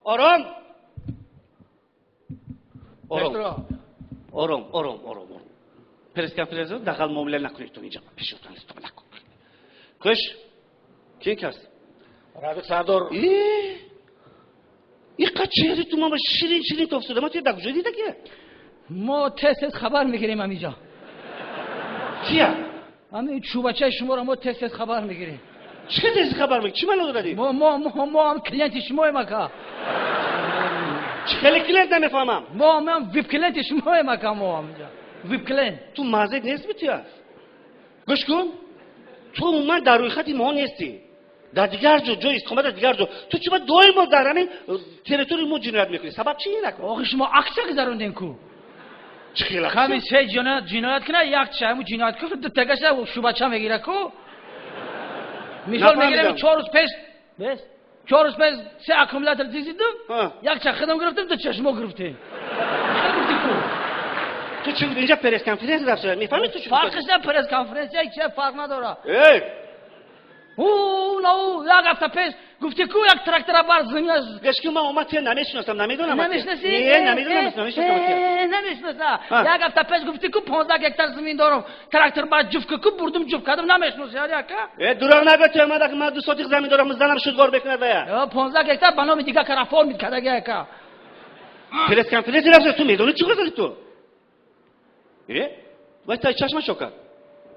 آرام آرام آرام پرس کنفرانس رو داخل معامله نکنید تو اینجا پیشتون استفاده نکن. کش کی کس؟ رفیق سردار. این قچری تو ما با شیرین توفسوده ما توی دکجو دیده که ما تست خبر میگیریم همینجا. کیه؟ همین چوبچه شما رو ما تست خبر میگیریم. چه تست خبر میگیری؟ چی منو دادی؟ ما هم کلینت شماییم اکا. چه کلینت نمیفهمم. ما هم ویب کلینت شماییم اکا ما همینجا. ویب کلینت. تو مزه نیست بیتیا. گوش کن. تو من در روی خط ما نیستی. در دیگر جای استقامت در دیگر جا. تو چرا دائما در همین تریتوری ما جنایت میکنی؟ سبب چیه نکن؟ آخه شما عکس گذروندین کو. چخیلا؟ همین سه جنایت کنه یک چه جنایت کنه دو تگش شوبچه میگیره کو. مثال میگیرم 4 روز پیش بس 4 روز پیش سه اکومولاتور دیدم یک چه خدم گرفتم دو چشمو گرفته. تو چون اینجا پرس کنفرانس رفت میفهمی تو چی فرقش نه پرس کنفرانس چه فرق نداره. او یک هفته پیش گفتی کو یک تراکتور بر زمین از گشکی من اومد تو نمیشناسم نمیدونم نمیشناسی؟ نمیدونم نمیشناسم. یک هفته پیش گفتی کو 15 هکتار زمین دارم تراکتور بر جفت کو بردم جفت کردم نمیشناسی یکا دروغ نگو تو اومد که من 2 ساعت زمین دارم مزدنم شد گور بکنه بیا 15 هکتار بنام دیگه که رفور میکرده یکا پرس کنفرانس رفت تو میدونی چی گذاشتی تو وای تا چشم شوکا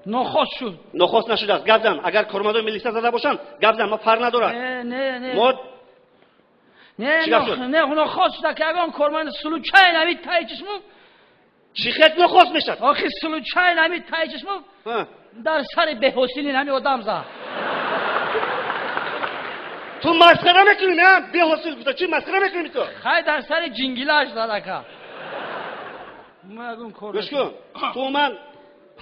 نخواست شد نخواست نشده است گفتم اگر کارمندای ملیسا زده باشن گفتم ما فر نداره نه نخواست شد که اگر کارمند سلوچه نمید تای چشمو چی خیلی نخواست میشد آخه سلوچه نمید تای چشمو در سر بهوسیلی نمی آدم زد تو مسخره میکنی نه بهوسیل بوده چی مسخره میکنی تو خیلی در سر جنگیلاش زده که گوش کن تو من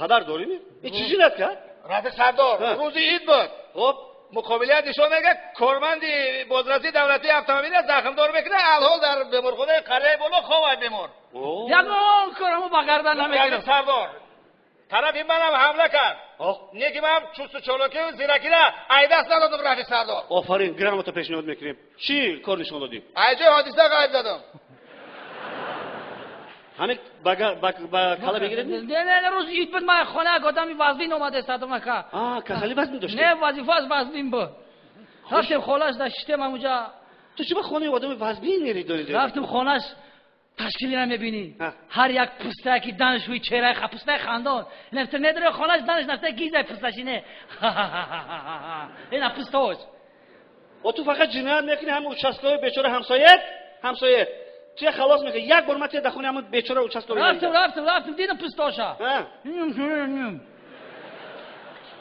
پدر داری می؟ این چی جنایت کرد؟ رفیق سردار روز عید بود خب مقابلیت نشون میگه کارمندی بازرسی دولتی اتومبیل زخم دار میکنه الحال در بیمارخانه قریه بالا خواب بیمار یگان کارمو با گردن نمیگیرم رفیق سردار طرف این منم حمله کرد نیکی من چوست و چالوکی و زیرکی را ایدست ندادم رفیق سردار آفرین گرم تو پیشنهاد میکنیم چی کار نشون دادی؟ ایجای حادثه غیب دادم همین با کلا بگیرید؟ نه روز عید بود من خانه آدمی وزبین اومده استادم که کسالی وزبین داشتی؟ نه وظیفه از وزبین بود رفتم خالش داشتم اونجا تو چی با خانه آدم وزبین میری داری؟ رفتم خانهش تشکیلی نمیبینی هر یک پوستکی دانشوی چهره پوسته خندان نفت نداره خانهش دانش نفته گیزه پوستشینه این پوستاش و تو فقط جنایت میکنی هم اوچسکای بیچاره همسایه چه خلاص میگه یک بار من در خونه همون بیچاره اوچسکای رفتم دیدم پوستاشا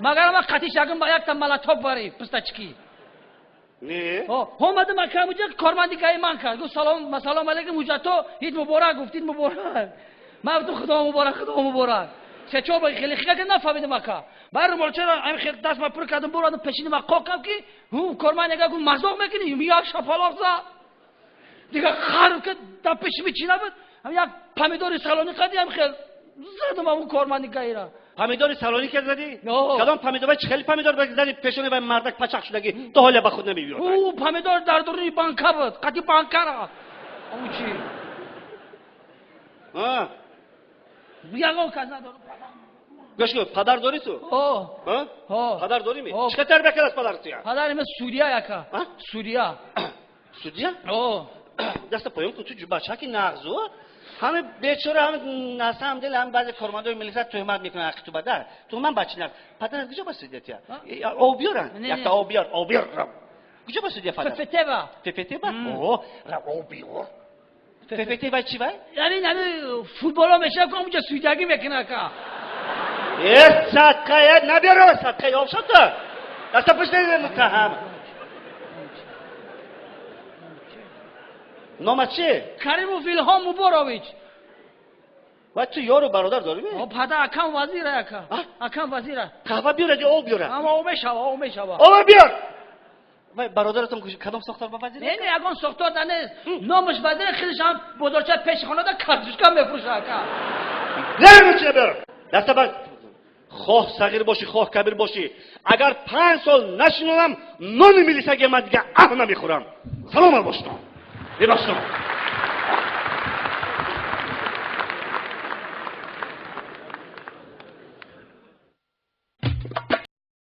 مگر ما قطیش یکم با یک تا ملاتوب باری پوستچکی نه اومدم که اونجا کارمندی که ایمان کرد گفت سلام علیکم اونجا تو عید مبارک گفتید مبارک من گفتم خدا مبارک سه چهار بار خیلی که نفهمیدم که برای مالچرا همین خیلی دست ما پر کردم بردم پیشین ما قاقم که اون کارمند نگاه گفت مزاق میکنی یک شپالاق زد دیگه خراب که تا پیش میچینه بود هم یک پمیدور سالونی قدی هم خیلی زدم اون کارمندی که را پمیدور سالونی که زدی؟ کدام پمیدور چه خیلی پمیدور زدی پیشونه به مردک پچق شدگی تو حالا به خود نمیبینی او پمیدور در دورانی بانکا بود قطی بانکا را اون چی یگان کس ندارم گوش کن پدر داری تو؟ پدر داری می؟ چه تربیه کرد از پدر تو؟ پدر من سوریا یکا سوریا دست پایان تو بچه که نغزو همه بیچاره همه نسه هم دل هم بعضی کارمندای ملیسا تهمت میکنن حق تو بدر تو من بچه نغز پدر از کجا بسیدیت یا آب بیارن یک تا آب بیار کجا بسیدیت پدر پپته با اوه آب بیار پپته با چی وای یعنی فوتبالا میشه که اونجا سویدگی میکنه که صدقه نبیاره صدقه آب شد تو دست پشت متهم نام چیه؟ کریموف ایلهام موبارویچ و تو یارو برادر داری می؟ پدر اکم وزیره اکم وزیره قهوه بیاره دی آب بیاره اما آب میشوه آب بیار و برادرتون کدام ساختار با وزیره؟ نه اگان ساختار نیست نامش وزیره خیلیش هم بزرگتر پیش خانه دا کارتوشکا میفروشه نه چه بیار دست بعد خواه صغیر باشی خواه کبیر باشی اگر 5 سال نشنوم نان میلیسگی من دیگه نمیخورم سلام علیکم ببخشید